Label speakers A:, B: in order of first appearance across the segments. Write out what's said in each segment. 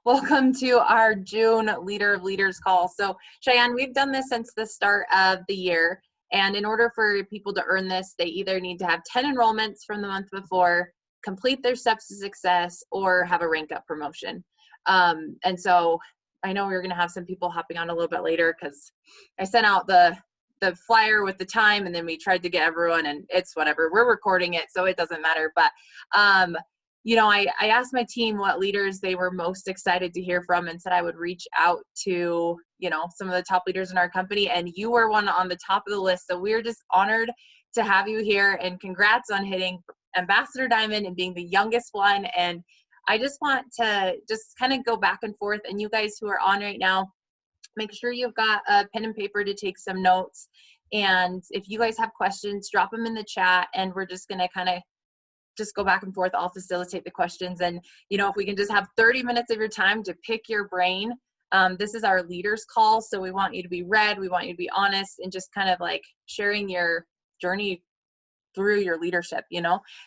A: Welcome to our June Leader of Leaders call. So Sheyenne, we've done this since the start of the year. And in order for people to earn this, they either need to have 10 enrollments from the month before, complete their steps to success, or have a rank up promotion. And so I know we were going to have some people hopping on a little bit later because I sent out the flyer with the time, and then we tried to get everyone, and it's whatever. We're recording it, so it doesn't matter. But I asked my team what leaders they were most excited to hear from, and said I would reach out to, some of the top leaders in our company, and you were one on the top of the list. So we're just honored to have you here, and congrats on hitting Ambassador Diamond and being the youngest one. And I just want to just kind of go back and forth, and you guys who are on right now, make sure you've got a pen and paper to take some notes. And if you guys have questions, drop them in the chat, and we're just going to kind of just go back and forth. I'll facilitate the questions. And, if we can just have 30 minutes of your time to pick your brain. This is our leaders call. So we want you to be read. We want you to be honest and just kind of like sharing your journey through your leadership,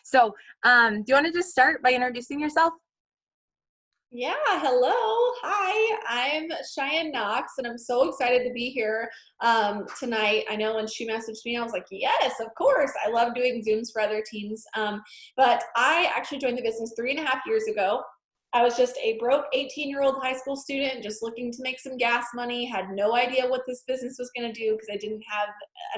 A: So do you want to just start by introducing yourself?
B: Yeah, hello. Hi, I'm Cheyenne Knox, and I'm so excited to be here tonight. I know when she messaged me, I was like, yes, of course. I love doing Zooms for other teams. But I actually joined the business 3.5 years ago. I was just a broke 18-year-old high school student just looking to make some gas money, had no idea what this business was going to do because I didn't have,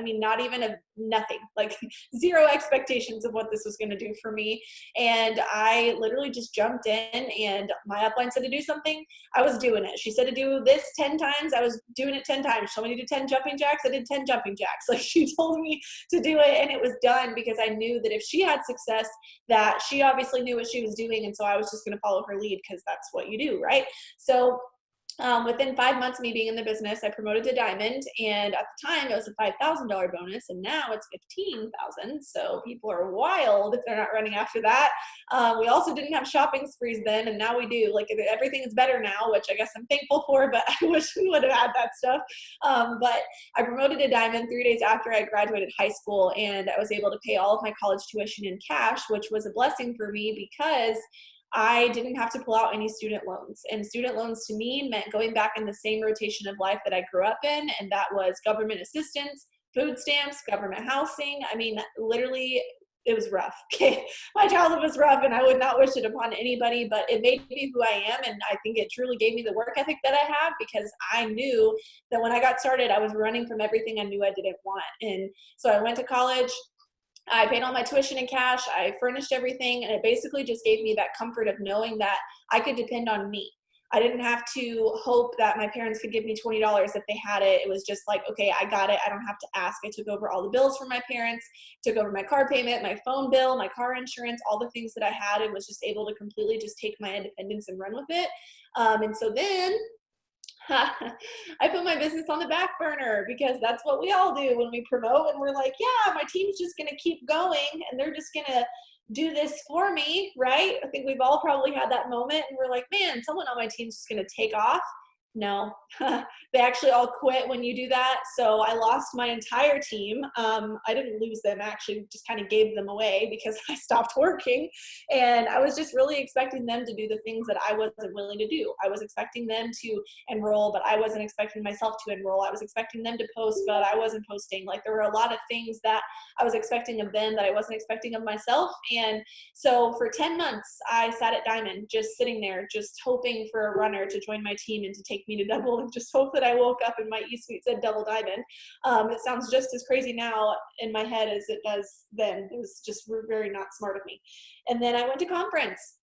B: not even nothing, like zero expectations of what this was going to do for me. And I literally just jumped in, and my upline said to do something, I was doing it. She said to do this 10 times, I was doing it 10 times. She told me to do 10 jumping jacks, I did 10 jumping jacks. Like, she told me to do it, and it was done because I knew that if she had success, that she obviously knew what she was doing, and so I was just going to follow her lead because that's what you do, right? So within 5 months of me being in the business, I promoted to Diamond, and at the time it was a $5,000 bonus, and now it's $15,000. So people are wild if they're not running after that. We also didn't have shopping sprees then, and now we do. Like, everything is better now, which I guess I'm thankful for, but I wish we would have had that stuff. But I promoted to Diamond 3 days after I graduated high school, and I was able to pay all of my college tuition in cash, which was a blessing for me because I didn't have to pull out any student loans. And student loans to me meant going back in the same rotation of life that I grew up in, and that was government assistance, food stamps, government housing. Literally, it was rough. Okay, my childhood was rough, and I would not wish it upon anybody, but it made me who I am, and I think it truly gave me the work ethic that I have, because I knew that when I got started, I was running from everything I knew I didn't want. And so I went to college, I paid all my tuition in cash, I furnished everything, and it basically just gave me that comfort of knowing that I could depend on me. I didn't have to hope that my parents could give me $20 if they had it. It was just like, okay, I got it. I don't have to ask. I took over all the bills for my parents, took over my car payment, my phone bill, my car insurance, all the things that I had, and was just able to completely just take my independence and run with it. And so then I put my business on the back burner, because that's what we all do when we promote, and we're like, yeah, my team's just going to keep going and they're just going to do this for me, right? I think we've all probably had that moment, and we're like, man, someone on my team's just going to take off. No, they actually all quit when you do that. So I lost my entire team. I didn't lose them, actually just kind of gave them away because I stopped working. And I was just really expecting them to do the things that I wasn't willing to do. I was expecting them to enroll, but I wasn't expecting myself to enroll. I was expecting them to post, but I wasn't posting. Like, there were a lot of things that I was expecting of them that I wasn't expecting of myself. And so for 10 months, I sat at Diamond, just sitting there, just hoping for a runner to join my team and to take me to double, and just hope that I woke up and my e-suite said double Diamond. It sounds just as crazy now in my head as it does then. It was just very not smart of me. And then I went to conference.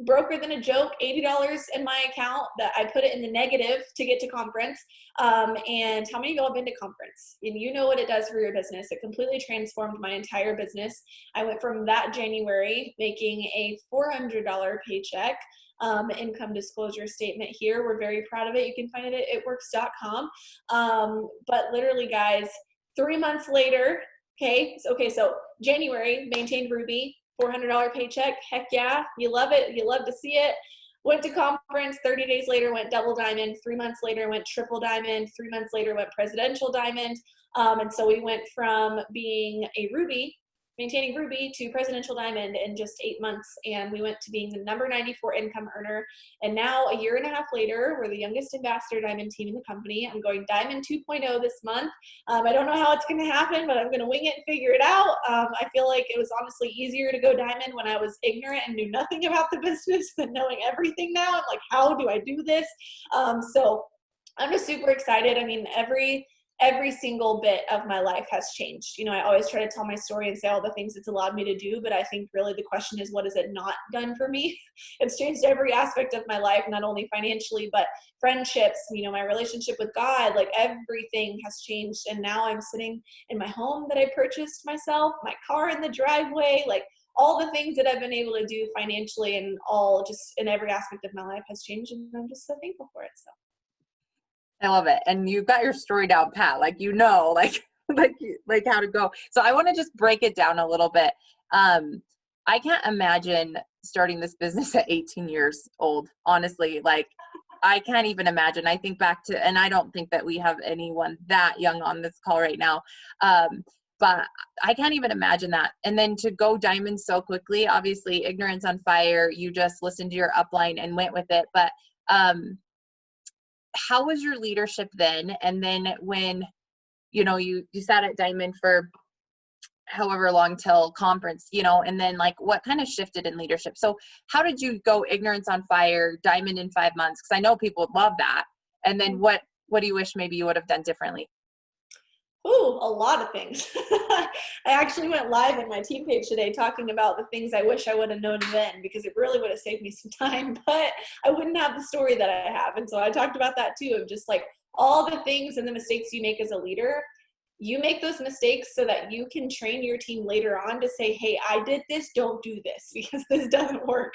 B: Broker than a joke, $80 in my account that I put it in the negative to get to conference. And how many of y'all have been to conference? And you know what it does for your business. It completely transformed my entire business. I went from that January making a $400 paycheck, income disclosure statement here. We're very proud of it. You can find it at itworks.com. But literally, guys, 3 months later, so January, maintained Ruby, $400 paycheck. Heck yeah, you love it. You love to see it. Went to conference, 30 days later went double diamond, 3 months later went triple diamond, 3 months later went presidential diamond. And so we went from being a Ruby maintaining Ruby to Presidential Diamond in just 8 months. And we went to being the number 94 income earner. And now a year and a half later, we're the youngest ambassador diamond team in the company. I'm going Diamond 2.0 this month. I don't know how it's going to happen, but I'm going to wing it and figure it out. I feel like it was honestly easier to go diamond when I was ignorant and knew nothing about the business than knowing everything now. I'm like, how do I do this? So I'm just super excited. I mean, every single bit of my life has changed. You know, I always try to tell my story and say all the things it's allowed me to do, but I think really the question is, what has it not done for me? It's changed every aspect of my life, not only financially, but friendships, you know, my relationship with God, like everything has changed. And now I'm sitting in my home that I purchased myself, my car in the driveway, like all the things that I've been able to do financially and all just in every aspect of my life has changed. And I'm just so thankful for it. So.
A: I love it. And you've got your story down pat, like, you know, like how to go. So I want to just break it down a little bit. I can't imagine starting this business at 18 years old, honestly. Like, I can't even imagine. I think back to, and I don't think that we have anyone that young on this call right now. But I can't even imagine that. And then to go diamond so quickly, obviously ignorance on fire, you just listened to your upline and went with it. But, how was your leadership then? And then when, you know, you sat at Diamond for however long till conference, you know, and then like what kind of shifted in leadership? So how did you go ignorance on fire, Diamond in 5 months? Because I know people would love that. And then what do you wish maybe you would have done differently?
B: Ooh, a lot of things. I actually went live in my team page today talking about the things I wish I would have known then, because it really would have saved me some time, but I wouldn't have the story that I have. And so I talked about that too, of just like all the things and the mistakes you make as a leader. You make those mistakes so that you can train your team later on to say, hey, I did this, don't do this, because this doesn't work.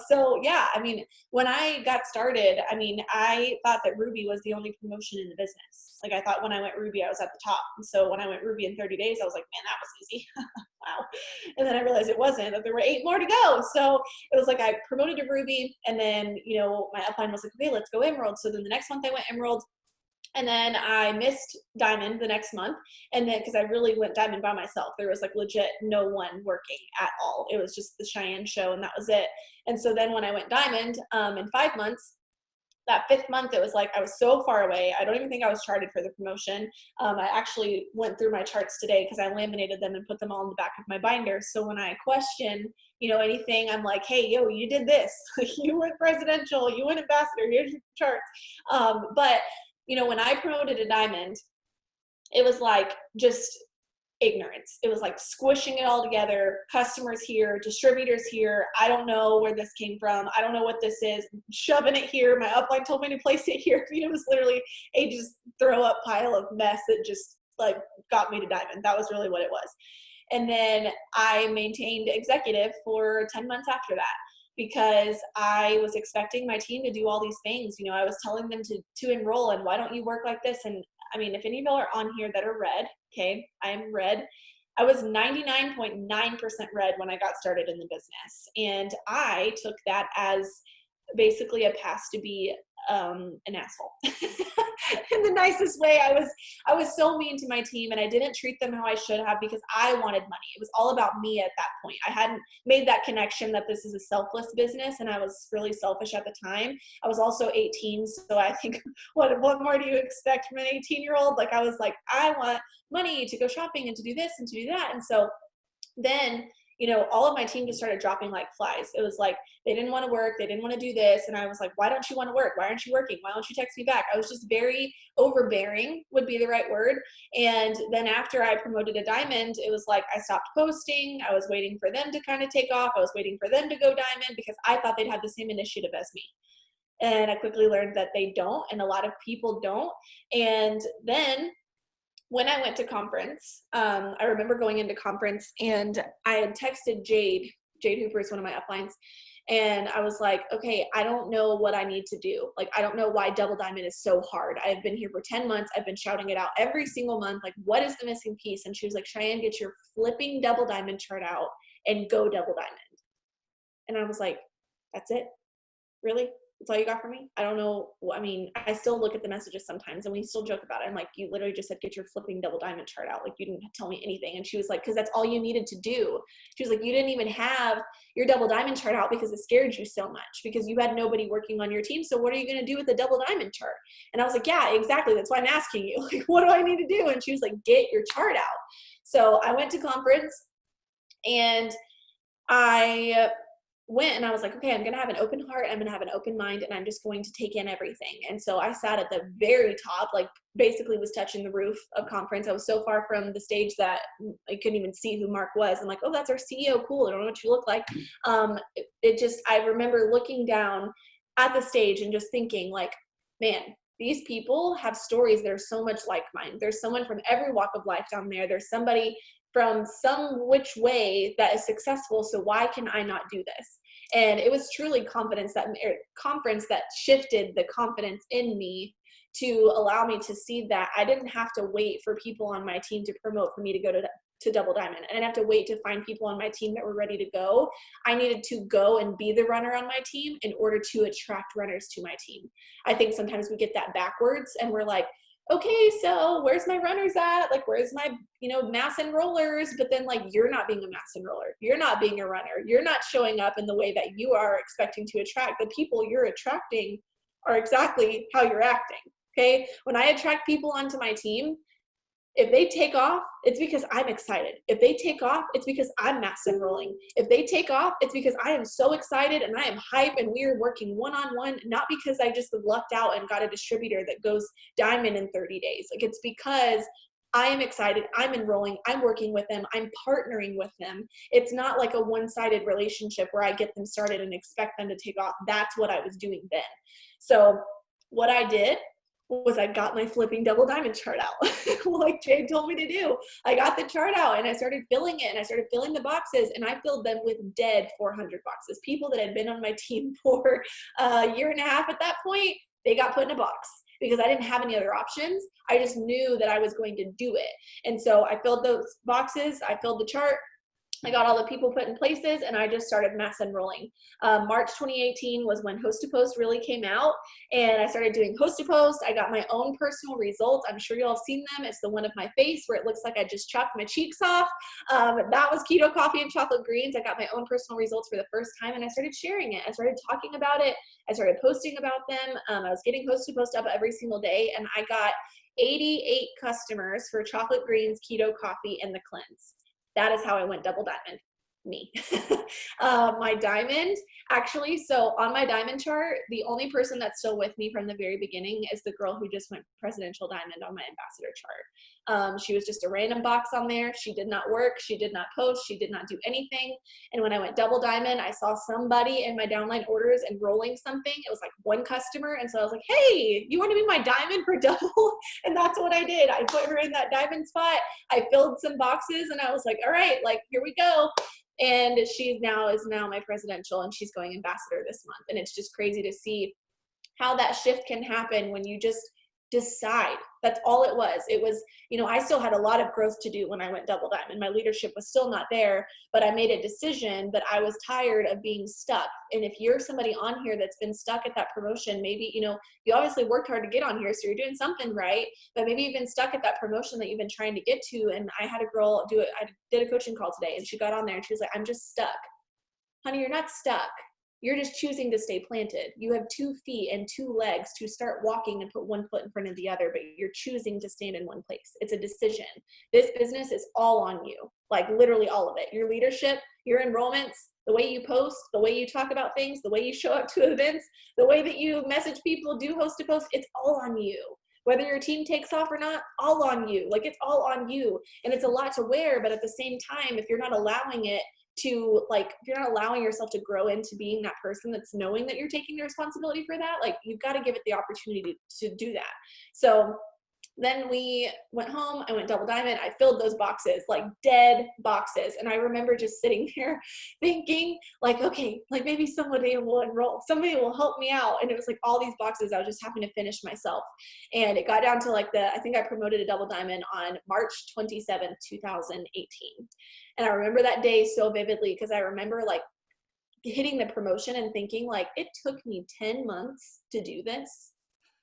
B: So yeah, I mean, when I got started, I mean, I thought that Ruby was the only promotion in the business. Like, I thought when I went Ruby, I was at the top. And so when I went Ruby in 30 days, I was like, man, that was easy. Wow. And then I realized it wasn't, that there were 8 more to go. So it was like I promoted to Ruby, and then, you know, my upline was like, okay, let's go Emerald. So then the next month I went Emerald. And then I missed Diamond the next month. And then, because I really went Diamond by myself, there was like legit no one working at all. It was just the Sheyenne show, and that was it. And so then when I went Diamond in 5 months, that 5th month, it was like I was so far away. I don't even think I was charted for the promotion. I actually went through my charts today because I laminated them and put them all in the back of my binder. So when I question, you know, anything, I'm like, hey, yo, you did this. You went presidential, you went ambassador, here's your charts. But you know, when I promoted a Diamond, it was like just ignorance. It was like squishing it all together. Customers here, distributors here. I don't know where this came from. I don't know what this is. Shoving it here. My upline told me to place it here. I mean, it was literally a just throw up pile of mess that just like got me to Diamond. That was really what it was. And then I maintained executive for 10 months after that, because I was expecting my team to do all these things. You know, I was telling them to enroll, and why don't you work like this? And I mean, if any of y'all are on here that are red, okay, I'm red. I was 99.9% red when I got started in the business. And I took that as basically a pass to be an asshole. In the nicest way. I was so mean to my team, and I didn't treat them how I should have, because I wanted money. It was all about me at that point. I hadn't made that connection that this is a selfless business, and I was really selfish at the time. I was also 18, so I think what more do you expect from an 18-year-old? Like, I was like, I want money to go shopping and to do this and to do that. And so then, you know, all of my team just started dropping like flies. It was like, they didn't want to work. They didn't want to do this. And I was like, why don't you want to work? Why aren't you working? Why don't you text me back? I was just very overbearing, would be the right word. And then after I promoted a Diamond, it was like, I stopped posting. I was waiting for them to kind of take off. I was waiting for them to go Diamond, because I thought they'd have the same initiative as me. And I quickly learned that they don't, and a lot of people don't. And then when I went to conference, I remember going into conference, and I had texted Jade Hooper is one of my uplines. And I was like, okay, I don't know what I need to do. Like, I don't know why Double Diamond is so hard. I've been here for 10 months. I've been shouting it out every single month. Like, what is the missing piece? And she was like, Sheyenne, get your flipping Double Diamond chart out and go Double Diamond. And I was like, that's it? Really? That's all you got for me? I don't know. I mean, I still look at the messages sometimes and we still joke about it. I'm like, you literally just said, get your flipping double diamond chart out. Like, you didn't tell me anything. And she was like, because that's all you needed to do. She was like, you didn't even have your double diamond chart out because it scared you so much because you had nobody working on your team. So what are you going to do with the double diamond chart? And I was like, yeah, exactly. That's why I'm asking you. Like, what do I need to do? And she was like, get your chart out. So I went to conference and I went and I was like, okay, I'm going to have an open heart. I'm going to have an open mind and I'm just going to take in everything. And so I sat at the very top, like basically was touching the roof of conference. I was so far from the stage that I couldn't even see who Mark was. I'm like, oh, that's our CEO. Cool. I don't know what you look like. I remember looking down at the stage and just thinking like, man, these people have stories that are so much like mine. There's someone from every walk of life down there. There's somebody from some which way that is successful. So why can I not do this? And it was truly conference that shifted the confidence in me to allow me to see that I didn't have to wait for people on my team to promote for me to go to Double Diamond. I didn't have to wait to find people on my team that were ready to go. I needed to go and be the runner on my team in order to attract runners to my team. I think sometimes we get that backwards and we're like, okay, so where's my runners at? Like, where's my, mass enrollers? But then like, you're not being a mass enroller. You're not being a runner. You're not showing up in the way that you are expecting to attract. The people you're attracting are exactly how you're acting. Okay. When I attract people onto my team, if they take off, it's because I'm excited. If they take off, it's because I'm mass enrolling. If they take off, it's because I am so excited and I am hype and we are working one-on-one, not because I just lucked out and got a distributor that goes diamond in 30 days. Like, it's because I am excited, I'm enrolling, I'm working with them, I'm partnering with them. It's not like a one-sided relationship where I get them started and expect them to take off. That's what I was doing then. So what I did was I got my flipping double diamond chart out like Jade told me to do. I got the chart out and I started filling it and I started filling the boxes and I filled them with dead 400 boxes. People that had been on my team for a year and a half at that point, they got put in a box because I didn't have any other options. I just knew that I was going to do it. And so I filled those boxes, I filled the chart, I got all the people put in places and I just started mass enrolling. March 2018 was when Host to Post really came out and I started doing Host to Post. I got my own personal results. I'm sure you all have seen them. It's the one of my face where it looks like I just chopped my cheeks off. That was keto coffee and chocolate greens. I got my own personal results for the first time and I started sharing it. I started talking about it. I started posting about them. I was getting Host to Post up every single day and I got 88 customers for chocolate greens, keto coffee, and the cleanse. That is how I went double diamond, me. My diamond, actually, so on my diamond chart, the only person that's still with me from the very beginning is the girl who just went presidential diamond on my ambassador chart. She was just a random box on there. She did not work. She did not post. She did not do anything. And when I went double diamond, I saw somebody in my downline orders enrolling something. It was like one customer. And so I was like, hey, you want to be my diamond for double? And that's what I did. I put her in that diamond spot. I filled some boxes and I was like, all right, like, here we go. And she is now my presidential and she's going ambassador this month. And it's just crazy to see how that shift can happen when you just decide. That's all it was. It was, I still had a lot of growth to do when I went double diamond. My leadership was still not there, but I made a decision that I was tired of being stuck. And if you're somebody on here that's been stuck at that promotion, maybe, you obviously worked hard to get on here, so you're doing something right, but maybe you've been stuck at that promotion that you've been trying to get to. And I had a girl I did a coaching call today and she got on there and she was like, I'm just stuck. Honey, you're not stuck. You're just choosing to stay planted. You have 2 feet and 2 legs to start walking and put one foot in front of the other, but you're choosing to stand in one place. It's a decision. This business is all on you, like literally all of it. Your leadership, your enrollments, the way you post, the way you talk about things, the way you show up to events, the way that you message people, do Host to Post, it's all on you. Whether your team takes off or not, all on you. Like, it's all on you. And it's a lot to wear, but at the same time, if you're not allowing it to, like, if you're not allowing yourself to grow into being that person that's knowing that you're taking the responsibility for that, like, you've got to give it the opportunity to do that. So then we went home, I went double diamond, I filled those boxes, like dead boxes. And I remember just sitting there thinking like, okay, like maybe somebody will enroll, somebody will help me out. And it was like all these boxes I was just having to finish myself. And it got down to like I think I promoted a double diamond on March 27th, 2018. And I remember that day so vividly because I remember like hitting the promotion and thinking like, it took me 10 months to do this.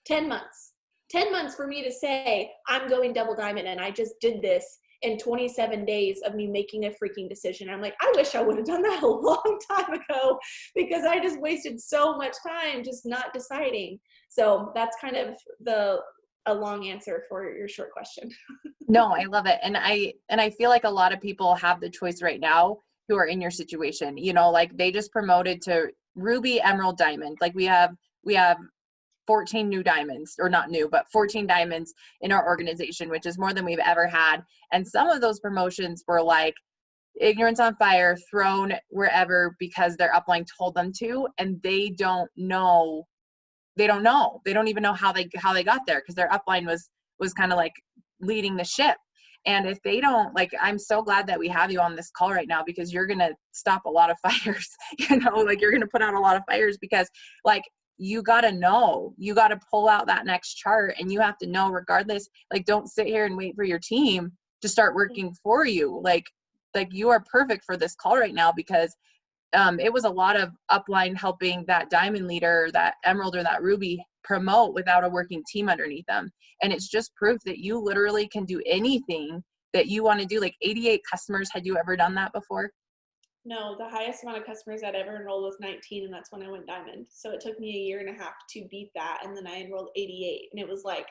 B: 10 months. 10 months for me to say, I'm going double diamond, and I just did this in 27 days of me making a freaking decision. I'm like, I wish I would have done that a long time ago, because I just wasted so much time just not deciding. So that's kind of a long answer for your short question.
A: No, I love it. And I feel like a lot of people have the choice right now who are in your situation, you know, like they just promoted to ruby, emerald, diamond. Like we have 14 new diamonds, or not new, but 14 diamonds in our organization, which is more than we've ever had. And some of those promotions were like ignorance on fire, thrown wherever because their upline told them to, and they don't know. They don't even know how they got there, because their upline was kind of like leading the ship. And if they don't, like, I'm so glad that we have you on this call right now, because you're going to stop a lot of fires, you know, like you're going to put out a lot of fires, because like, you got to know, you got to pull out that next chart, and you have to know regardless, like, don't sit here and wait for your team to start working for you. Like you are perfect for this call right now, because it was a lot of upline helping that diamond leader, that emerald or that ruby promote without a working team underneath them. And it's just proof that you literally can do anything that you want to do. Like 88 customers. Had you ever done that before?
B: No, the highest amount of customers I'd ever enrolled was 19, and that's when I went diamond. So it took me a year and a half to beat that, and then I enrolled 88. And it was like,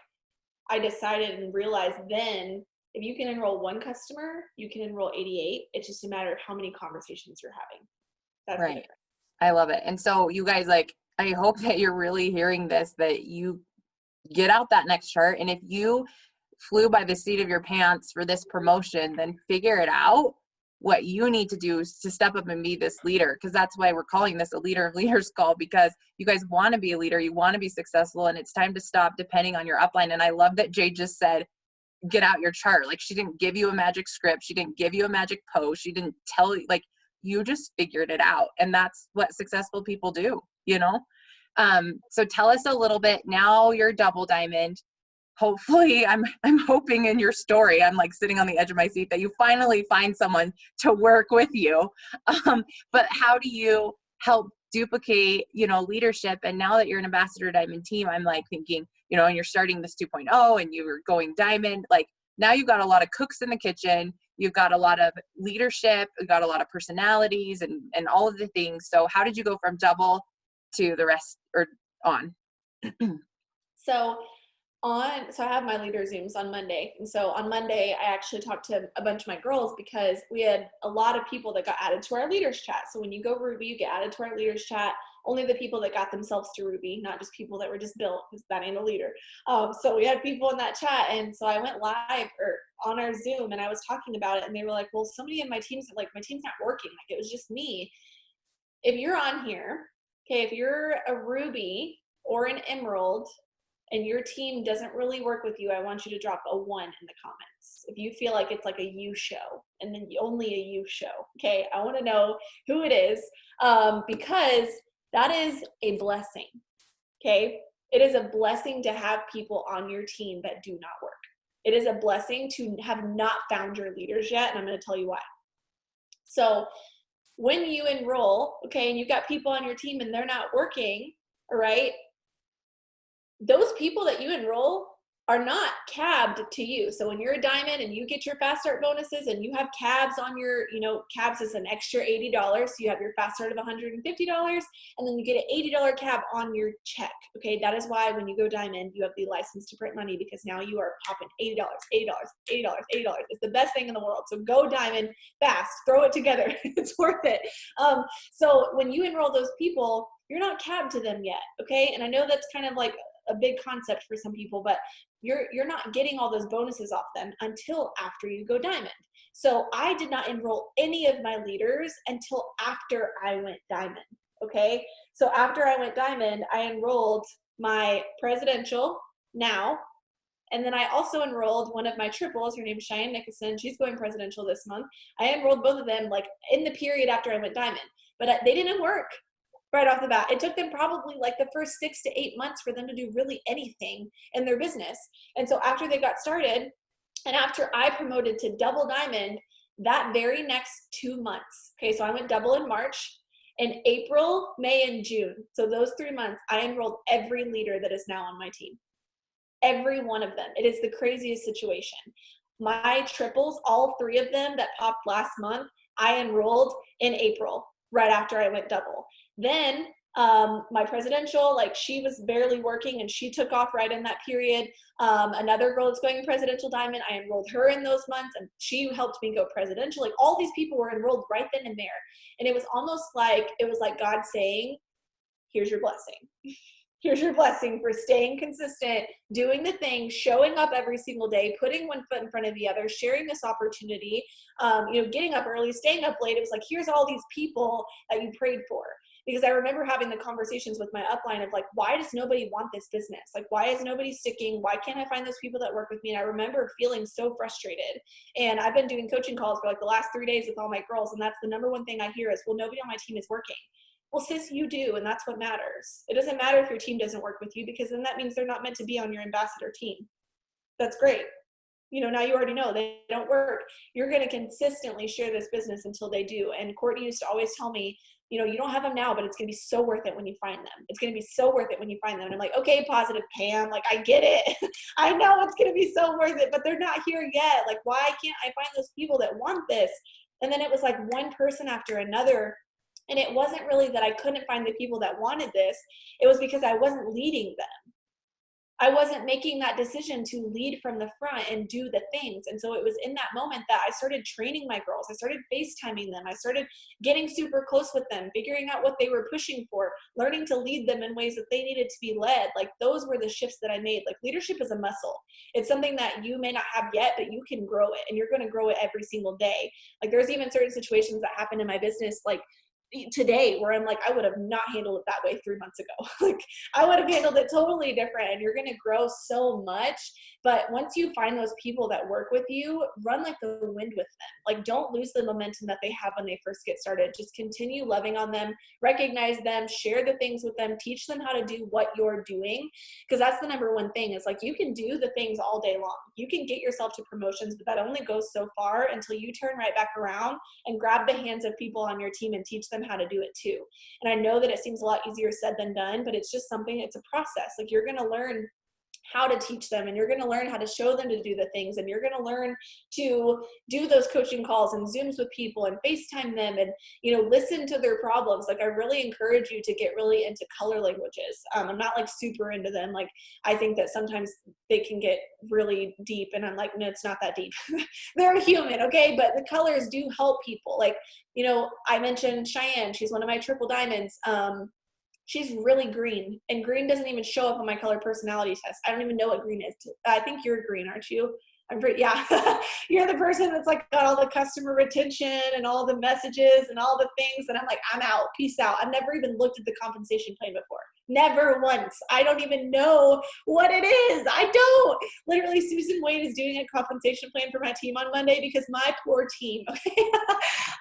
B: I decided and realized then, if you can enroll one customer, you can enroll 88. It's just a matter of how many conversations you're having. That's
A: right. I love it. And so you guys, like, I hope that you're really hearing this, that you get out that next chart. And if you flew by the seat of your pants for this promotion, then figure it out. What you need to do is to step up and be this leader, because that's why we're calling this a leader of leaders call, because you guys want to be a leader, you want to be successful, and it's time to stop depending on your upline. And I love that Jay just said, get out your chart. Like, she didn't give you a magic script, she didn't give you a magic post, she didn't tell you, like, you just figured it out. And that's what successful people do, you know? So tell us a little bit, now you're double diamond. Hopefully, I'm hoping in your story, I'm like sitting on the edge of my seat, that you finally find someone to work with you. But how do you help duplicate, you know, leadership? And now that you're an ambassador diamond team, I'm like thinking, you know, and you're starting this 2.0 and you're going diamond, like now you've got a lot of cooks in the kitchen, you've got a lot of leadership, you've got a lot of personalities and all of the things. So how did you go from double to the rest, or on?
B: So I have my leader Zooms on Monday. And so on Monday, I actually talked to a bunch of my girls, because we had a lot of people that got added to our leaders chat. So when you go Ruby, you get added to our leaders chat. Only the people that got themselves to Ruby, not just people that were just built, because that ain't a leader. So we had people in that chat. And so I went live or on our Zoom, and I was talking about it, and they were like, well, somebody in my team's like, my team's not working. Like, it was just me. If you're on here, okay, if you're a Ruby or an Emerald, and your team doesn't really work with you, I want you to drop a 1 in the comments. If you feel like it's like a you show, and then only a you show, okay? I want to know who it is, because that is a blessing, okay? It is a blessing to have people on your team that do not work. It is a blessing to have not found your leaders yet, and I'm going to tell you why. So when you enroll, okay, and you've got people on your team and they're not working, all right, those people that you enroll are not capped to you. So when you're a diamond and you get your fast start bonuses and you have cabs on your, you know, cabs is an extra $80. So you have your fast start of $150, and then you get an $80 cab on your check. Okay. That is why when you go diamond, you have the license to print money, because now you are popping $80, $80, $80, $80. It's the best thing in the world. So go diamond fast, throw it together. It's worth it. So when you enroll those people, you're not capped to them yet. Okay. And I know that's kind of like a big concept for some people, but you're not getting all those bonuses off them until after you go diamond. So I did not enroll any of my leaders until after I went diamond. Okay. So after I went diamond, I enrolled my presidential now. And then I also enrolled one of my triples. Her name's Sheyenne Nicholson. She's going presidential this month. I enrolled both of them like in the period after I went diamond, but they didn't work right off the bat. It took them probably like the first 6 to 8 months for them to do really anything in their business. And so after they got started, and after I promoted to double diamond, that very next 2 months, okay, so I went double in March, In April, May, and June, so those 3 months, I enrolled every leader that is now on my team. Every one of them. It is the craziest situation. My triples, all 3 of them that popped last month, I enrolled in April, right after I went double. Then my presidential, like she was barely working and she took off right in that period. Another girl that's going presidential diamond, I enrolled her in those months and she helped me go presidential. Like all these people were enrolled right then and there. And it was almost like, it was like God saying, here's your blessing. Here's your blessing for staying consistent, doing the thing, showing up every single day, putting one foot in front of the other, sharing this opportunity, getting up early, staying up late. It was like, here's all these people that you prayed for. Because I remember having the conversations with my upline of like, why does nobody want this business? Like, why is nobody sticking? Why can't I find those people that work with me? And I remember feeling so frustrated. And I've been doing coaching calls for like the last 3 days with all my girls. And that's the number one thing I hear is, well, nobody on my team is working. Well, sis, you do, and that's what matters. It doesn't matter if your team doesn't work with you, because then that means they're not meant to be on your ambassador team. That's great. Now you already know they don't work. You're going to consistently share this business until they do. And Courtney used to always tell me, you don't have them now, but it's going to be so worth it when you find them. It's going to be so worth it when you find them. And I'm like, okay, positive Pam, like I get it. I know it's going to be so worth it, but they're not here yet. Like, why can't I find those people that want this? And then it was like one person after another. And it wasn't really that I couldn't find the people that wanted this. It was because I wasn't leading them. I wasn't making that decision to lead from the front and do the things. And so it was in that moment that I started training my girls. I started FaceTiming them. I started getting super close with them, figuring out what they were pushing for, learning to lead them in ways that they needed to be led. Like those were the shifts that I made. Like leadership is a muscle. It's something that you may not have yet, but you can grow it, and you're going to grow it every single day. Like there's even certain situations that happen in my business, like today, where I'm like, I would have not handled it that way 3 months ago. Like I would have handled it totally different. And you're going to grow so much. But once you find those people that work with you, run like the wind with them. Like don't lose the momentum that they have when they first get started. Just continue loving on them, recognize them, share the things with them, teach them how to do what you're doing. Because that's the number one thing, is like you can do the things all day long. You can get yourself to promotions, but that only goes so far until you turn right back around and grab the hands of people on your team and teach them how to do it too. And I know that it seems a lot easier said than done, but it's just something, it's a process. Like you're going to learn how to teach them, and you're going to learn how to show them to do the things, and you're going to learn to do those coaching calls and Zooms with people and FaceTime them and, listen to their problems. Like I really encourage you to get really into color languages. I'm not like super into them. Like I think that sometimes they can get really deep, and I'm like, no, it's not that deep. They're human. Okay. But the colors do help people. Like, I mentioned Sheyenne, she's one of my triple diamonds. She's really green, and green doesn't even show up on my color personality test. I don't even know what green is. I think you're green, aren't you? I'm pretty, yeah. You're the person that's like got all the customer retention and all the messages and all the things. And I'm like, I'm out. Peace out. I've never even looked at the compensation plan before. Never once. I don't even know what it is. I don't. Literally, Susan Wade is doing a compensation plan for my team on Monday because my poor team, okay?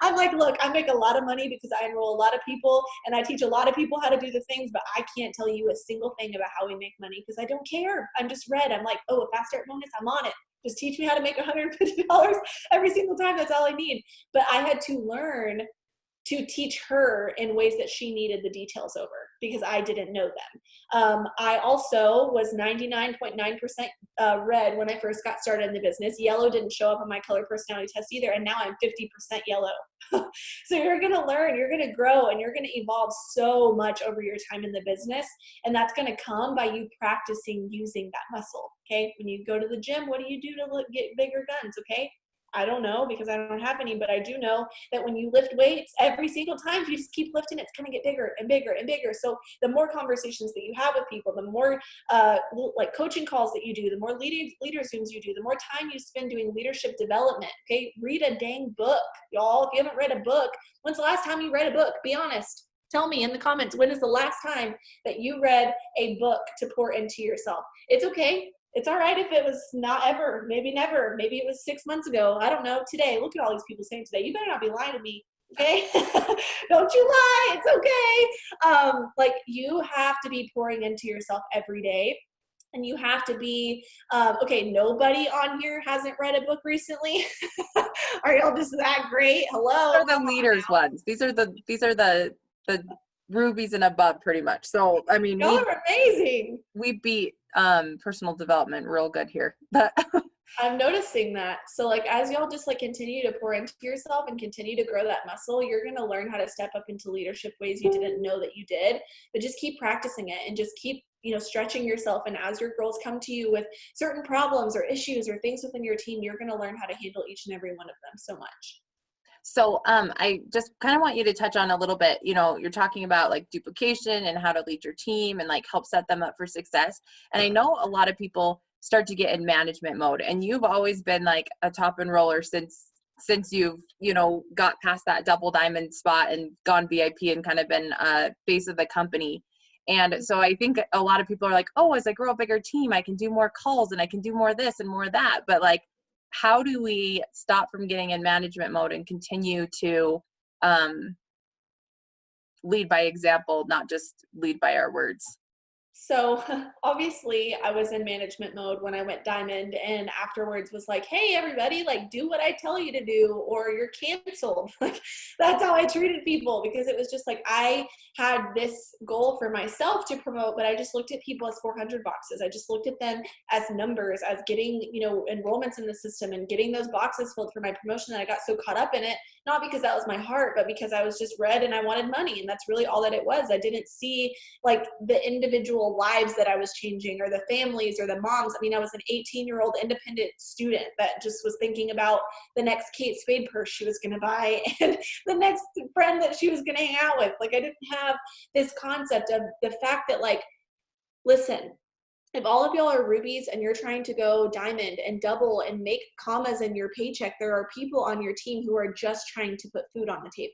B: I'm like, look, I make a lot of money because I enroll a lot of people and I teach a lot of people how to do the things, but I can't tell you a single thing about how we make money because I don't care. I'm just red. I'm like, oh, a fast start bonus, I'm on it. Just teach me how to make $150 every single time. That's all I need. But I had to learn to teach her in ways that she needed the details over because I didn't know them. I also was 99.9% red when I first got started in the business. Yellow didn't show up on my color personality test either, and now I'm 50% yellow. So you're going to learn, you're going to grow, and you're going to evolve so much over your time in the business, and that's going to come by you practicing using that muscle, okay? When you go to the gym, what do you do to get bigger guns, okay? I don't know because I don't have any, but I do know that when you lift weights, every single time you just keep lifting, it's going to get bigger and bigger and bigger. So the more conversations that you have with people, the more like coaching calls that you do, the more leader Zooms you do, the more time you spend doing leadership development. Okay, read a dang book, y'all. If you haven't read a book, when's the last time you read a book? Be honest. Tell me in the comments, when is the last time that you read a book to pour into yourself? It's okay. It's all right if it was not ever, maybe never, maybe it was 6 months ago. I don't know. Today, look at all these people saying today. You better not be lying to me, okay? Don't you lie. It's okay. Like you have to be pouring into yourself every day. And you have to be, okay, nobody on here hasn't read a book recently. Are y'all just that great? Hello.
A: These are the leaders ones. These are the the rubies and above pretty much. So, I mean,
B: Y'all are amazing.
A: we beat personal development real good here. But
B: I'm noticing that. So like as y'all just like continue to pour into yourself and continue to grow that muscle, you're going to learn how to step up into leadership ways you didn't know that you did. But just keep practicing it and just keep, stretching yourself. And as your girls come to you with certain problems or issues or things within your team, you're going to learn how to handle each and every one of them so much.
A: so I just kind of want you to touch on a little bit, you're talking about like duplication and how to lead your team and like help set them up for success. And I know a lot of people start to get in management mode, and you've always been like a top enroller since you've, got past that double diamond spot and gone VIP and kind of been face of the company. And so I think a lot of people are like, oh, as I grow a bigger team, I can do more calls and I can do more of this and more of that. But like, how do we stop from getting in management mode and continue to lead by example, not just lead by our words?
B: So obviously I was in management mode when I went diamond, and afterwards was like, hey, everybody, like do what I tell you to do or you're canceled. Like that's how I treated people, because it was just like I had this goal for myself to promote, but I just looked at people as 400 boxes. I just looked at them as numbers, as getting, enrollments in the system and getting those boxes filled for my promotion. And I got so caught up in it, not because that was my heart, but because I was just red and I wanted money. And that's really all that it was. I didn't see like the individual lives that I was changing, or the families, or the moms. I mean, I was an 18-year-old independent student that just was thinking about the next Kate Spade purse she was going to buy and the next friend that she was going to hang out with. Like I didn't have this concept of the fact that, like, listen, if all of y'all are rubies and you're trying to go diamond and double and make commas in your paycheck, there are people on your team who are just trying to put food on the table.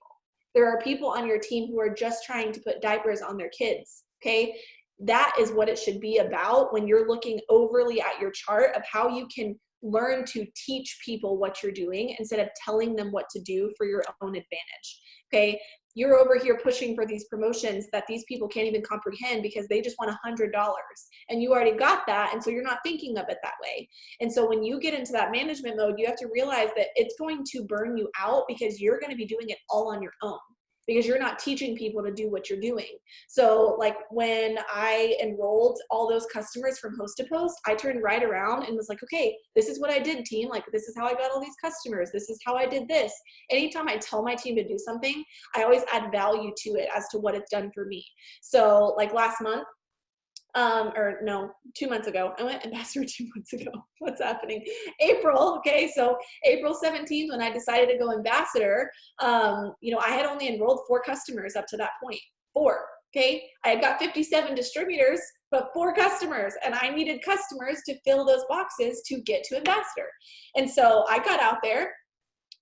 B: There are people on your team who are just trying to put diapers on their kids. Okay. That is what it should be about when you're looking overly at your chart of how you can learn to teach people what you're doing instead of telling them what to do for your own advantage. Okay. You're over here pushing for these promotions that these people can't even comprehend because they just want $100, and you already got that. And so you're not thinking of it that way. And so when you get into that management mode, you have to realize that it's going to burn you out because you're going to be doing it all on your own, because you're not teaching people to do what you're doing. So like when I enrolled all those customers from Host to Post, I turned right around and was like, okay, this is what I did, team. Like, this is how I got all these customers. This is how I did this. Anytime I tell my team to do something, I always add value to it as to what it's done for me. So like last month, or no, 2 months ago. I went ambassador 2 months ago. What's happening? April. Okay. So April 17th, when I decided to go ambassador, I had only enrolled 4 customers up to that point. 4. Okay. I had got 57 distributors, but 4 customers, and I needed customers to fill those boxes to get to ambassador. And so I got out there.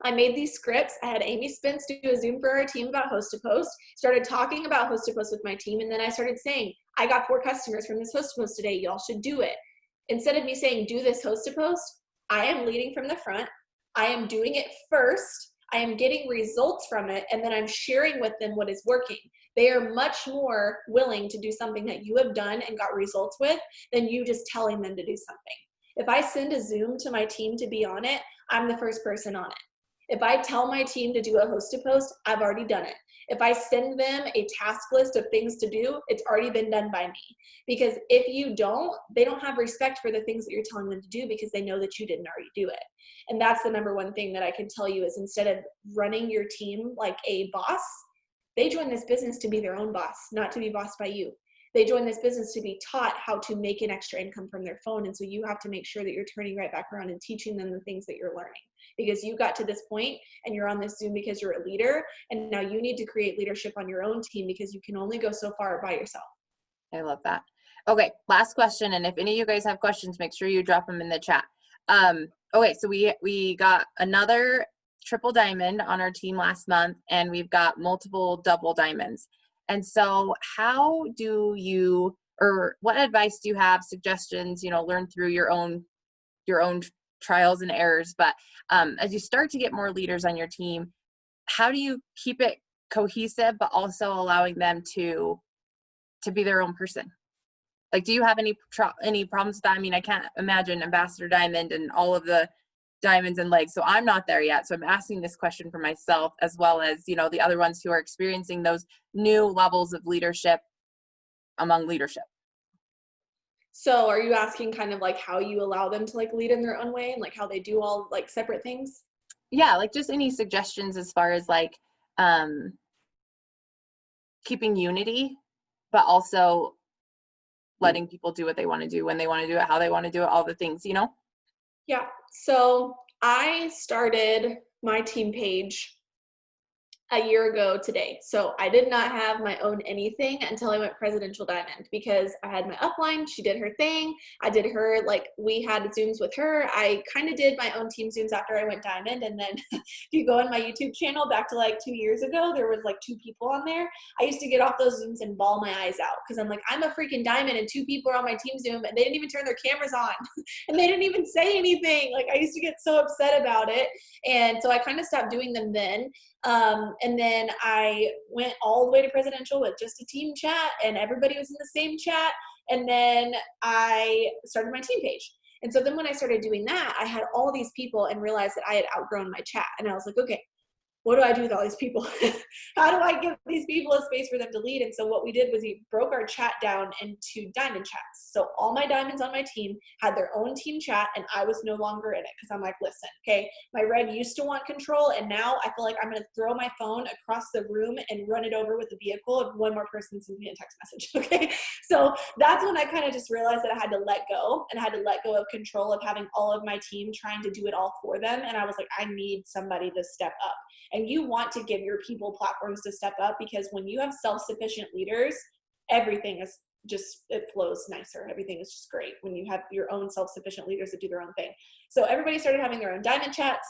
B: I made these scripts. I had Amy Spence do a Zoom for our team about Host to Post, started talking about Host to Post with my team. And then I started saying, I got 4 customers from this Host to Post today. Y'all should do it. Instead of me saying, do this Host to Post, I am leading from the front. I am doing it first. I am getting results from it. And then I'm sharing with them what is working. They are much more willing to do something that you have done and got results with than you just telling them to do something. If I send a Zoom to my team to be on it, I'm the first person on it. If I tell my team to do a Host to Post, I've already done it. If I send them a task list of things to do, it's already been done by me. Because if you don't, they don't have respect for the things that you're telling them to do because they know that you didn't already do it. And that's the number one thing that I can tell you is, instead of running your team like a boss, they join this business to be their own boss, not to be bossed by you. They join this business to be taught how to make an extra income from their phone. And so you have to make sure that you're turning right back around and teaching them the things that you're learning, because you got to this point and you're on this Zoom because you're a leader. And now you need to create leadership on your own team, because you can only go so far by yourself.
A: I love that. Okay. Last question. And if any of you guys have questions, make sure you drop them in the chat. Okay. So we got another triple diamond on our team last month, and we've got multiple double diamonds. And so how do you, or what advice do you have, suggestions, learn through your own trials and errors, but as you start to get more leaders on your team, how do you keep it cohesive, but also allowing them to be their own person? Like, do you have any problems with that? I mean, I can't imagine Ambassador Diamond and all of the diamonds and legs. So I'm not there yet. So I'm asking this question for myself, as well as, you know, the other ones who are experiencing those new levels of leadership among leadership.
B: So are you asking kind of like how you allow them to like lead in their own way and like how they do all like separate things?
A: Yeah, like just any suggestions as far as like um keeping unity, but also letting people do what they want to do, when they want to do it, how they want to do it, all the things, you know?
B: Yeah. So I started my team page a year ago today. So I did not have my own anything until I went presidential diamond because I had my upline. She did her thing. I did her, like, we had Zooms with her. I kind of did my own team Zooms after I went diamond. And then if you go on my YouTube channel back to like 2 years ago, there was like 2 people on there. I used to get off those Zooms and bawl my eyes out because I'm like, I'm a freaking diamond and 2 people are on my team Zoom and they didn't even turn their cameras on and they didn't even say anything. Like, I used to get so upset about it. And so I kind of stopped doing them then. And then I went all the way to presidential with just a team chat and everybody was in the same chat. And then I started my team page. And so then when I started doing that, I had all these people and realized that I had outgrown my chat. And I was like, okay, what do I do with all these people? How do I give these people a space for them to lead? And so what we did was we broke our chat down into diamond chats. So all my diamonds on my team had their own team chat and I was no longer in it because I'm like, listen, okay, my red used to want control and now I feel like I'm going to throw my phone across the room and run it over with the vehicle if one more person sends me a text message, okay? So that's when I kind of just realized that I had to let go and I had to let go of control of having all of my team trying to do it all for them. And I was like, I need somebody to step up. And you want to give your people platforms to step up because when you have self-sufficient leaders, everything is just, it flows nicer. Everything is just great when you have your own self-sufficient leaders that do their own thing. So everybody started having their own diamond chats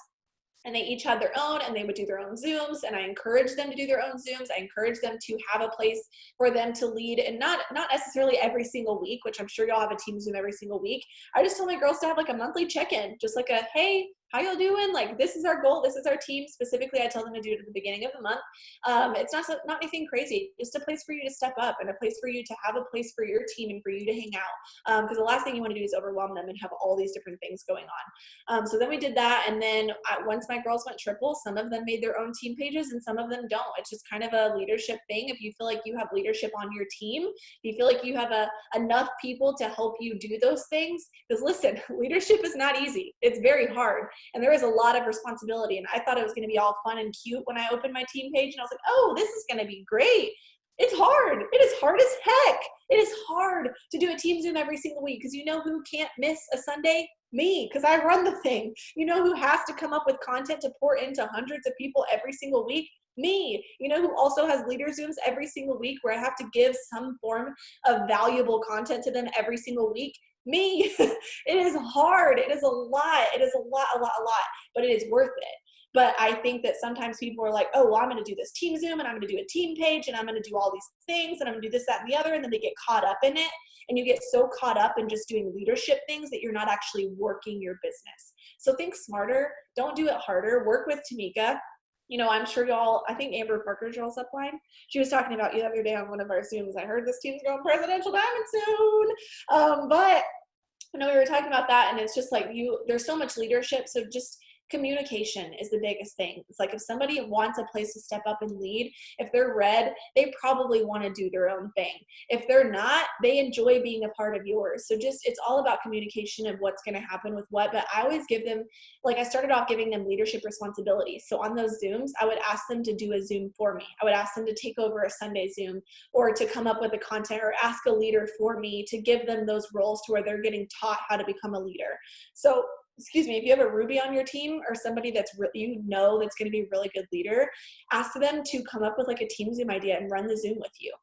B: and they each had their own and they would do their own Zooms and I encouraged them to do their own Zooms. I encouraged them to have a place for them to lead and not necessarily every single week, which I'm sure y'all have a team Zoom every single week. I just told my girls to have like a monthly check-in, just like a, hey, how y'all doing? Like, this is our goal. This is our team. Specifically, I tell them to do it at the beginning of the month. It's not anything crazy. Just a place for you to step up and a place for you to have a place for your team and for you to hang out. Because the last thing you want to do is overwhelm them and have all these different things going on. So then we did that. And then once my girls went triple, some of them made their own team pages and some of them don't. It's just kind of a leadership thing. If you feel like you have leadership on your team, if you feel like you have enough people to help you do those things, because listen, leadership is not easy. It's very hard. And there was a lot of responsibility. And I thought it was going to be all fun and cute when I opened my team page. And I was like, oh, this is going to be great. It's hard. It is hard as heck. It is hard to do a team Zoom every single week because you know who can't miss a Sunday? Me, because I run the thing. You know who has to come up with content to pour into hundreds of people every single week? Me. You know who also has leader Zooms every single week where I have to give some form of valuable content to them every single week? Me. It is hard. It is a lot. It is a lot, but it is worth it. But I think that sometimes people are like, oh, well, I'm going to do this team Zoom and I'm going to do a team page and I'm going to do all these things and I'm going to do this, that, and the other. And then they get caught up in it. And you get so caught up in just doing leadership things that you're not actually working your business. So think smarter. Don't do it harder. Work with Tamika. You know, I'm sure y'all, I think Amber Parker's y'all's upline. She was talking about you the other day on one of our Zooms. I heard this team's going presidential diamond soon. But you know, we were talking about that and it's just like there's so much leadership. So just communication is the biggest thing. It's like if somebody wants a place to step up and lead, if they're red, they probably want to do their own thing. If they're not, they enjoy being a part of yours. So just, it's all about communication of what's going to happen with what. But I always give them, like I started off giving them leadership responsibilities. So on those Zooms, I would ask them to do a Zoom for me. I would ask them to take over a Sunday Zoom or to come up with the content or ask a leader for me to give them those roles to where they're getting taught how to become a leader. So excuse me, if you have a Ruby on your team or somebody that's that's going to be a really good leader, ask them to come up with like a team Zoom idea and run the Zoom with you.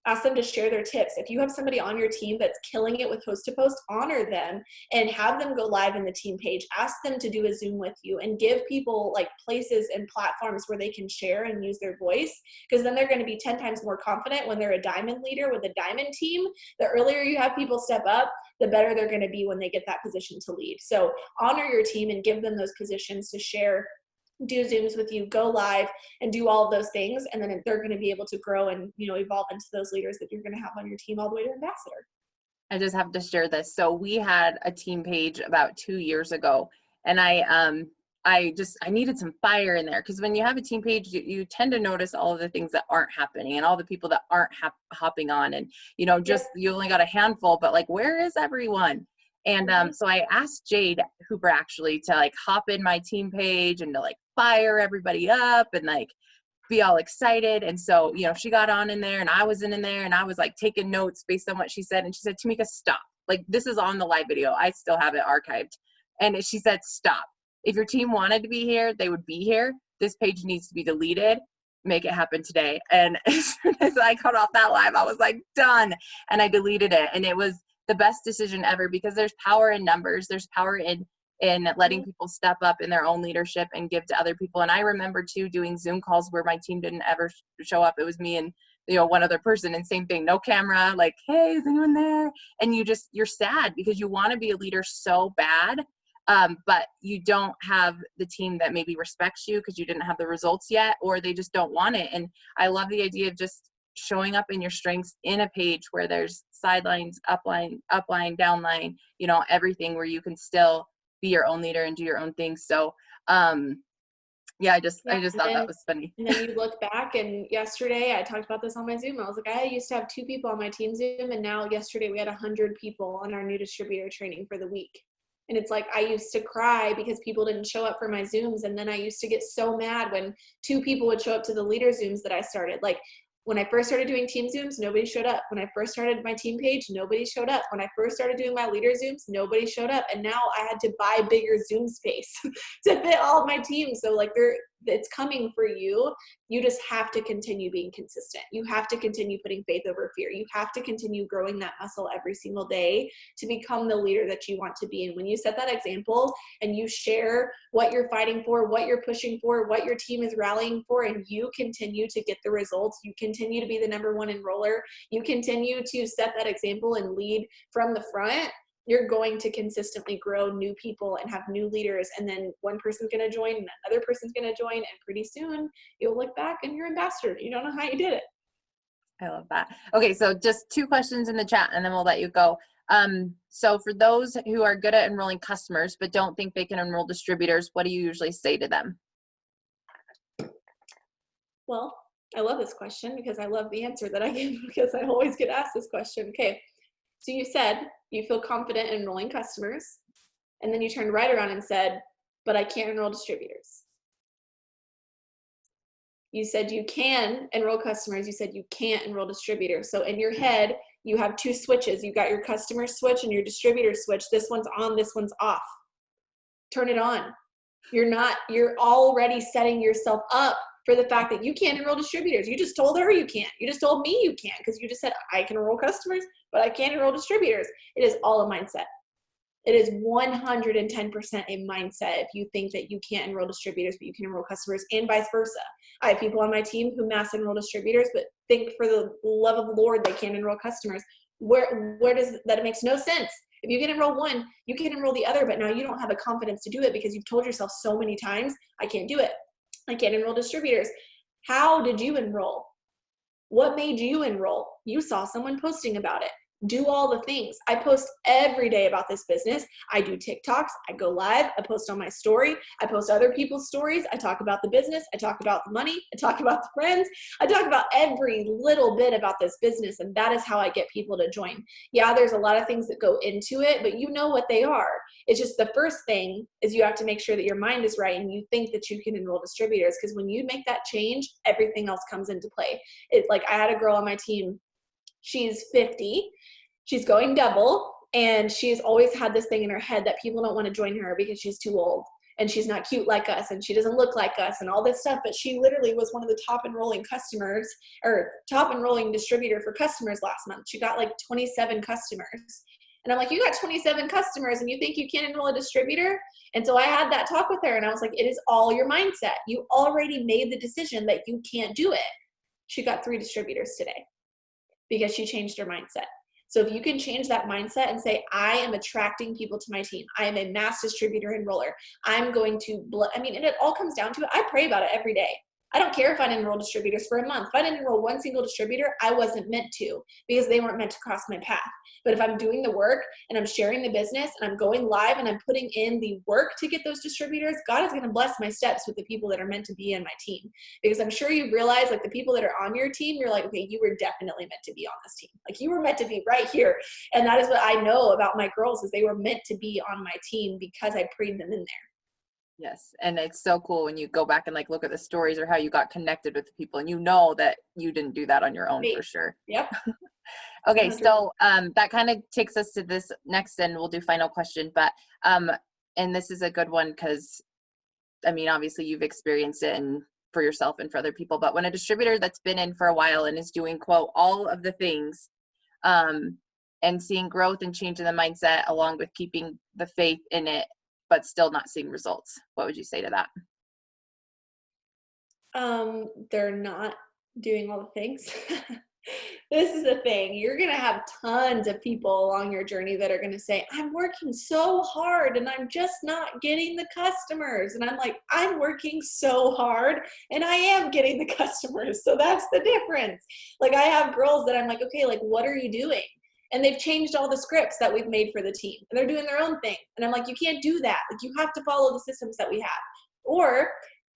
B: Ask them to share their tips. If you have somebody on your team that's killing it with host to post, honor them and have them go live in the team page. Ask them to do a Zoom with you and give people like places and platforms where they can share and use their voice, because then they're going to be 10 times more confident when they're a diamond leader with a diamond team. The earlier you have people step up, the better they're going to be when they get that position to lead. So honor your team and give them those positions to share, do Zooms with you, go live and do all of those things. And then they're going to be able to grow and, you know, evolve into those leaders that you're going to have on your team all the way to ambassador.
A: I just have to share this. So we had a team page about 2 years ago And I needed some fire in there, because when you have a team page, you tend to notice all of the things that aren't happening and all the people that aren't hopping on, and just you only got a handful, but like, where is everyone? And so I asked Jade Hooper actually to like hop in my team page and to like fire everybody up and like be all excited. And so, she got on in there, and I was in there, and I was like taking notes based on what she said. And she said, Tamika, stop. Like, this is on the live video. I still have it archived. And she said, stop. If your team wanted to be here, they would be here. This page needs to be deleted. Make it happen today. And as soon as I got off that live, I was like, done. And I deleted it. And it was the best decision ever, because there's power in numbers. There's power in letting people step up in their own leadership and give to other people. And I remember too doing Zoom calls where my team didn't ever show up. It was me and one other person, and same thing, no camera, like, hey, is anyone there? And you're sad because you want to be a leader so bad, but you don't have the team that maybe respects you because you didn't have the results yet, or they just don't want it. And I love the idea of just showing up in your strengths in a page where there's sidelines, upline, downline, everything, where you can still be your own leader and do your own thing. So, I just thought that was funny.
B: And then you look back, and yesterday I talked about this on my Zoom. I was like, I used to have 2 people on my team Zoom, and now yesterday we had 100 people on our new distributor training for the week. And it's like, I used to cry because people didn't show up for my Zooms. And then I used to get so mad when 2 people would show up to the leader Zooms that I started. Like, when I first started doing team Zooms, nobody showed up. When I first started my team page, nobody showed up. When I first started doing my leader Zooms, nobody showed up. And now I had to buy bigger Zoom space to fit all of my team. So like, it's coming for you. You just have to continue being consistent. You have to continue putting faith over fear. You have to continue growing that muscle every single day to become the leader that you want to be. And when you set that example and you share what you're fighting for, what you're pushing for, what your team is rallying for, and you continue to get the results, you continue to be the number 1 enroller, you continue to set that example and lead from the front, you're going to consistently grow new people and have new leaders. And then one person's going to join and another person's going to join. And pretty soon you'll look back and you're ambassador. You don't know how you did it.
A: I love that. Okay. So just 2 questions in the chat and then we'll let you go. So for those who are good at enrolling customers, but don't think they can enroll distributors, what do you usually say to them?
B: Well, I love this question because I love the answer that I give, because I always get asked this question. Okay. So you said you feel confident in enrolling customers, and then you turned right around and said, but I can't enroll distributors. You said you can enroll customers. You said you can't enroll distributors. So in your head, you have 2 switches. You've got your customer switch and your distributor switch. This one's on, this one's off. Turn it on. You're already setting yourself up for the fact that you can't enroll distributors. You just told her you can't. You just told me you can't, because you just said, I can enroll customers, but I can't enroll distributors. It is all a mindset. It is 110% a mindset if you think that you can't enroll distributors, but you can enroll customers, and vice versa. I have people on my team who mass enroll distributors, but think for the love of the Lord they can't enroll customers. Where does that? It makes no sense. If you can enroll one, you can enroll the other, but now you don't have the confidence to do it because you've told yourself so many times, I can't do it. I can't enroll distributors. How did you enroll? What made you enroll? You saw someone posting about it. Do all the things. I post every day about this business. I do TikToks. I go live. I post on my story. I post other people's stories. I talk about the business. I talk about the money. I talk about the friends. I talk about every little bit about this business, and that is how I get people to join. Yeah, there's a lot of things that go into it, but you know what they are. It's just the first thing is you have to make sure that your mind is right and you think that you can enroll distributors, because when you make that change, everything else comes into play. It's like I had a girl on my team. She's 50. She's going double, and she's always had this thing in her head that people don't want to join her because she's too old and she's not cute like us and she doesn't look like us and all this stuff. But she literally was one of the top enrolling customers, or top enrolling distributor for customers last month. She got like 27 customers. And I'm like, you got 27 customers and you think you can't enroll a distributor? And so I had that talk with her, and I was like, it is all your mindset. You already made the decision that you can't do it. She got 3 distributors today because she changed her mindset. So if you can change that mindset and say, I am attracting people to my team. I am a mass distributor enroller. I'm going to, and it all comes down to it. I pray about it every day. I don't care if I didn't enroll distributors for a month. If I didn't enroll one single distributor, I wasn't meant to, because they weren't meant to cross my path. But if I'm doing the work and I'm sharing the business and I'm going live and I'm putting in the work to get those distributors, God is going to bless my steps with the people that are meant to be in my team. Because I'm sure you realize, like, the people that are on your team, you're like, okay, you were definitely meant to be on this team. Like, you were meant to be right here. And that is what I know about my girls, is they were meant to be on my team because I prayed them in there.
A: Yes. And it's so cool when you go back and like look at the stories or how you got connected with the people, and you know that you didn't do that on your own for sure.
B: Yep.
A: Okay.
B: 100%.
A: So that kind of takes us to this next, and we'll do final question, but and this is a good one because I mean, obviously you've experienced it and for yourself and for other people, but when a distributor that's been in for a while and is doing, quote, all of the things, and seeing growth and change in the mindset along with keeping the faith in it, but still not seeing results, what would you say to that?
B: They're not doing all the things. This is the thing. You're going to have tons of people along your journey that are going to say, I'm working so hard and I'm just not getting the customers. And I'm like, I'm working so hard and I am getting the customers. So that's the difference. Like, I have girls that I'm like, okay, like, what are you doing? And they've changed all the scripts that we've made for the team, and they're doing their own thing. And I'm like, you can't do that. Like, you have to follow the systems that we have. Or,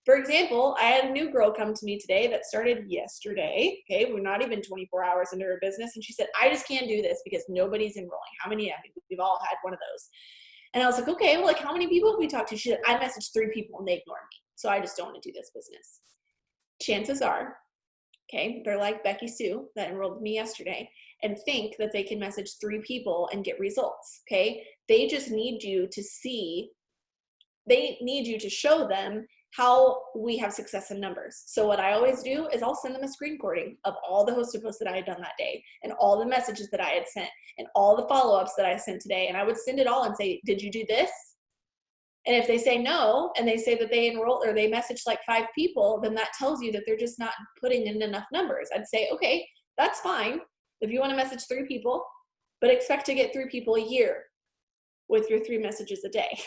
B: for example, I had a new girl come to me today that started yesterday. Okay, we're not even 24 hours into her business. And she said, I just can't do this because nobody's enrolling. How many? I mean, we've all had one of those. And I was like, okay, well, like, how many people have we talked to? She said, I messaged 3 people and they ignored me. So I just don't want to do this business. Chances are, okay, they're like Becky Sue that enrolled me yesterday and think that they can message 3 people and get results. Okay, they just need you to see, they need you to show them how we have success in numbers. So what I always do is I'll send them a screen recording of all the hosted posts that I had done that day and all the messages that I had sent and all the follow-ups that I sent today. And I would send it all and say, did you do this? And if they say no, and they say that they enrolled or they messaged like 5 people, then that tells you that they're just not putting in enough numbers. I'd say, okay, that's fine. If you want to message 3 people, but expect to get 3 people a year with your 3 messages a day.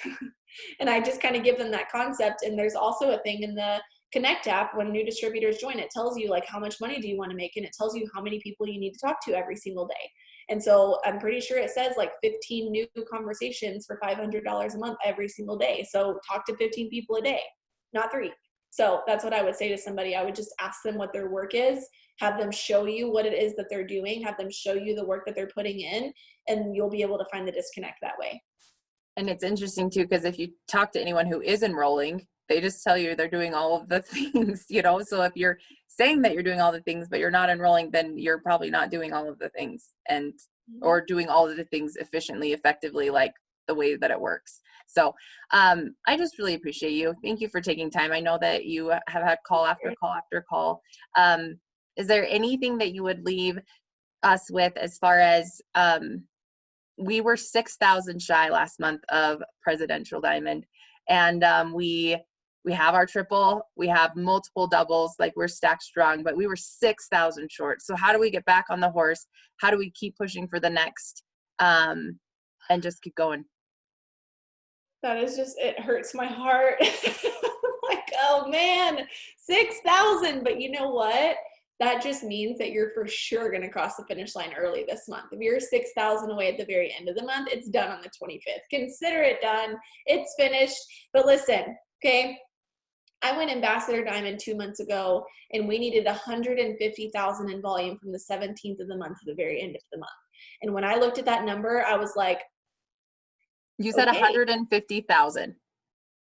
B: And I just kind of give them that concept. And there's also a thing in the Connect app when new distributors join, it tells you like how much money do you want to make, and it tells you how many people you need to talk to every single day. And so I'm pretty sure it says like 15 new conversations for $500 a month every single day. So talk to 15 people a day, not 3. So that's what I would say to somebody. I would just ask them what their work is, have them show you what it is that they're doing, have them show you the work that they're putting in, and you'll be able to find the disconnect that way.
A: And it's interesting too, because if you talk to anyone who is enrolling, they just tell you they're doing all of the things, you know? So if you're saying that you're doing all the things, but you're not enrolling, then you're probably not doing all of the things and, or doing all of the things efficiently, effectively, like the way that it works. So I just really appreciate you. Thank you for taking time. I know that you have had call after call after call. Is there anything that you would leave us with as far as, we were 6,000 shy last month of Presidential Diamond, and we have our triple, we have multiple doubles, like we're stacked strong, but we were 6,000 short. So how do we get back on the horse? How do we keep pushing for the next, and just keep going?
B: That is just, it hurts my heart. Like, oh man, 6,000. But you know what? That just means that you're for sure going to cross the finish line early this month. If you're 6,000 away at the very end of the month, it's done on the 25th. Consider it done. It's finished. But listen, okay, I went Ambassador Diamond 2 months ago, and we needed 150,000 in volume from the 17th of the month to the very end of the month. And when I looked at that number, I was like,
A: you said
B: okay.
A: 150,000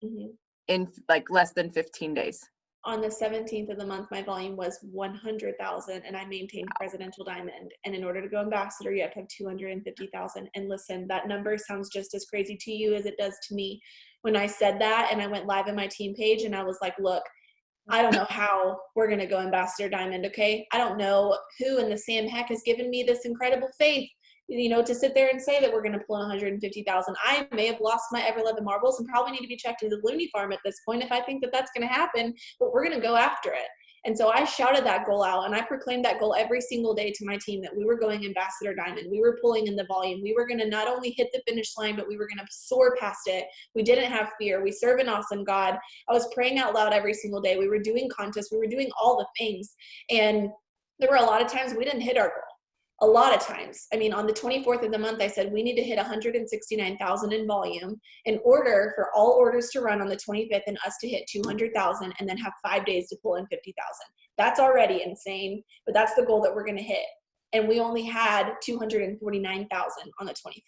B: Mm-hmm.
A: in like less than 15 days.
B: On the 17th of the month, my volume was 100,000, and I maintained Presidential Diamond. And in order to go Ambassador, you have to have 250,000. And listen, that number sounds just as crazy to you as it does to me. When I said that, and I went live on my team page, and I was like, look, I don't know how we're going to go Ambassador Diamond, okay? I don't know who in the Sam heck has given me this incredible faith, you know, to sit there and say that we're going to pull 150,000. I may have lost my ever loving marbles and probably need to be checked into the loony farm at this point if I think that that's going to happen, but we're going to go after it. And so I shouted that goal out, and I proclaimed that goal every single day to my team, that we were going Ambassador Diamond. We were pulling in the volume. We were going to not only hit the finish line, but we were going to soar past it. We didn't have fear. We serve an awesome God. I was praying out loud every single day. We were doing contests. We were doing all the things. And there were a lot of times we didn't hit our goal. A lot of times. I mean, on the 24th of the month, I said we need to hit 169,000 in volume in order for all orders to run on the 25th and us to hit 200,000 and then have 5 days to pull in 50,000. That's already insane, but that's the goal that we're going to hit. And we only had 249,000 on the 25th.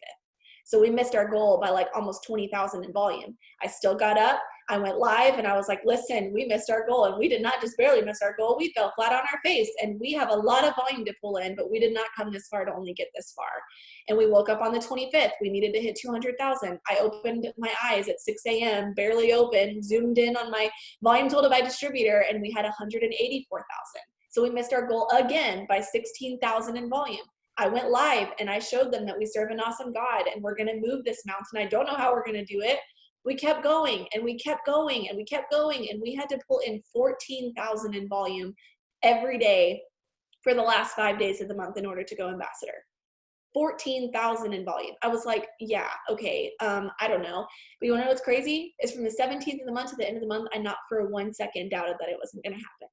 B: So we missed our goal by like almost 20,000 in volume. I still got up, I went live, and I was like, listen, we missed our goal. And we did not just barely miss our goal, we fell flat on our face. And we have a lot of volume to pull in, but we did not come this far to only get this far. And we woke up on the 25th, we needed to hit 200,000. I opened my eyes at 6 a.m., barely open, zoomed in on my volume total by distributor, and we had 184,000. So we missed our goal again by 16,000 in volume. I went live and I showed them that we serve an awesome God and we're going to move this mountain. I don't know how we're going to do it. We kept going and we kept going and we kept going, and we had to pull in 14,000 in volume every day for the last 5 days of the month in order to go Ambassador. 14,000 in volume. I was like, yeah, okay, I don't know. But you want to know what's crazy? Is from the 17th of the month to the end of the month, I not for 1 second doubted that it wasn't going to happen.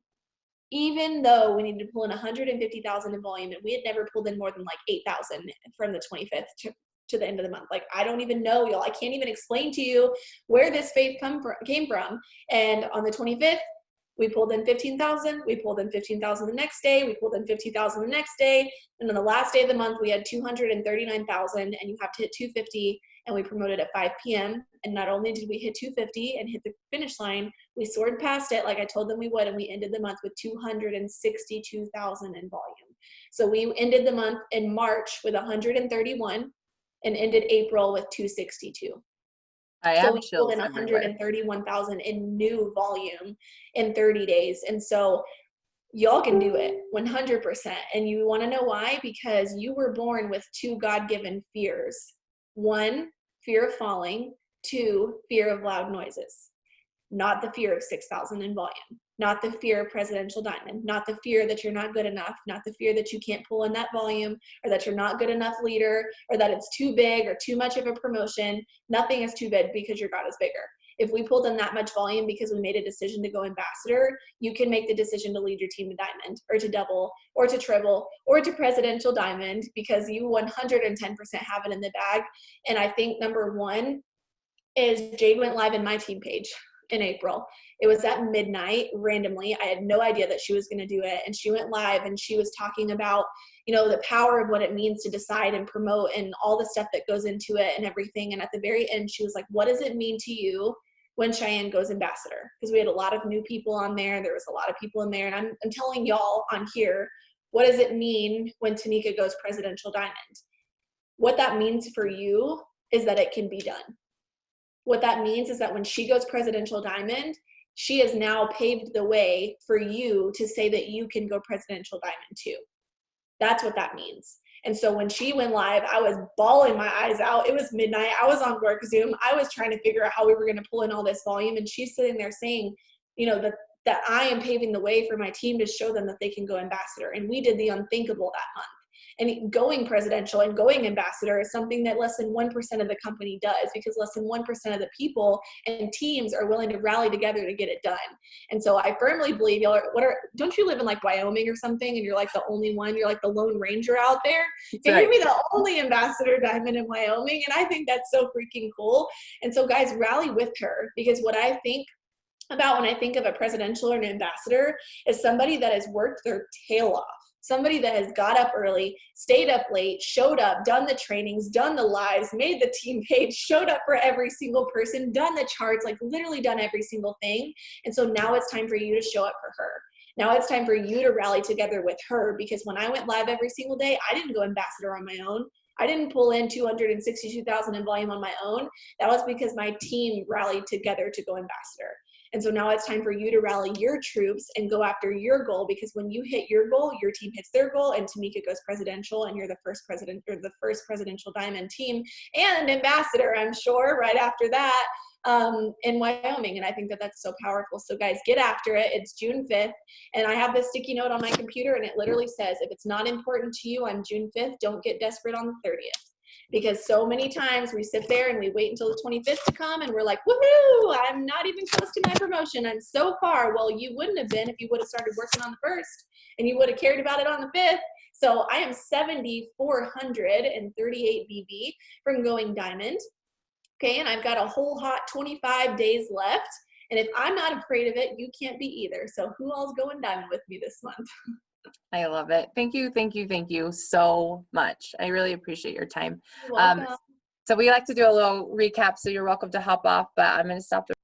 B: Even though we needed to pull in 150,000 in volume, and we had never pulled in more than like 8,000 from the 25th to the end of the month. Like, I don't even know, y'all. I can't even explain to you where this faith came from. And on the 25th, we pulled in 15,000. We pulled in 15,000 the next day. We pulled in 50,000 the next day. And on the last day of the month, we had 239,000, and you have to hit 250. And we promoted at 5 p.m. And not only did we hit 250 and hit the finish line, we soared past it like I told them we would, and we ended the month with 262,000 in volume. So we ended the month in March with 131 and ended April with 262. So we pulled in 131,000 in new volume in 30 days. And so y'all can do it 100%. And you want to know why? Because you were born with two God-given fears. 1, fear of falling. 2, fear of loud noises. Not the fear of 6,000 in volume. Not the fear of presidential diamond. Not the fear that you're not good enough. Not the fear that you can't pull in that volume, or that you're not good enough leader, or that it's too big or too much of a promotion. Nothing is too big because your God is bigger. If we pulled in that much volume because we made a decision to go Ambassador, you can make the decision to lead your team to diamond, or to double, or to triple, or to presidential diamond, because you 110% have it in the bag. And I think number 1 is Jade went live in my team page in April. It was at midnight randomly. I had no idea that she was going to do it. And she went live and she was talking about, you know, the power of what it means to decide and promote and all the stuff that goes into it and everything. And at the very end, she was like, what does it mean to you when Sheyenne goes Ambassador? Because we had a lot of new people on there. There was a lot of people in there. And I'm telling y'all on here, what does it mean when Tamika goes Presidential Diamond? What that means for you is that it can be done. What that means is that when she goes Presidential Diamond, she has now paved the way for you to say that you can go Presidential Diamond too. That's what that means. And so when she went live, I was bawling my eyes out. It was midnight. I was on work Zoom. I was trying to figure out how we were going to pull in all this volume. And she's sitting there saying, you know, that I am paving the way for my team to show them that they can go Ambassador. And we did the unthinkable that month. And going presidential and going Ambassador is something that less than 1% of the company does, because less than 1% of the people and teams are willing to rally together to get it done. And so I firmly believe y'all don't you live in like Wyoming or something, and you're like the only one, you're like the Lone Ranger out there? So you're the only Ambassador Diamond in Wyoming. And I think that's so freaking cool. And so guys, rally with her, because what I think about when I think of a presidential or an ambassador is somebody that has worked their tail off. Somebody that has got up early, stayed up late, showed up, done the trainings, done the lives, made the team page, showed up for every single person, done the charts, like literally done every single thing. And so now it's time for you to show up for her. Now it's time for you to rally together with her, because when I went live every single day, I didn't go Ambassador on my own. I didn't pull in 262,000 in volume on my own. That was because my team rallied together to go Ambassador. And so now it's time for you to rally your troops and go after your goal, because when you hit your goal, your team hits their goal, and Tamika goes presidential, and you're the first president, or the first presidential diamond team and ambassador, I'm sure, right after that. in Wyoming. And I think that that's so powerful. So guys, get after it. It's June 5th. And I have this sticky note on my computer, and it literally says, if it's not important to you on June 5th, don't get desperate on the 30th. Because so many times we sit there and we wait until the 25th to come and we're like, woohoo, I'm not even close to my promotion. I'm so far. Well, you wouldn't have been if you would have started working on the 1st and you would have cared about it on the 5th. So I am 7,438 BB from going diamond. Okay, and I've got a whole hot 25 days left. And if I'm not afraid of it, you can't be either. So who all's going diamond with me this month?
A: I love it. Thank you, thank you, thank you so much. I really appreciate your time.
B: You're welcome.
A: So we like to do a little recap, so you're welcome to hop off, but I'm going to stop the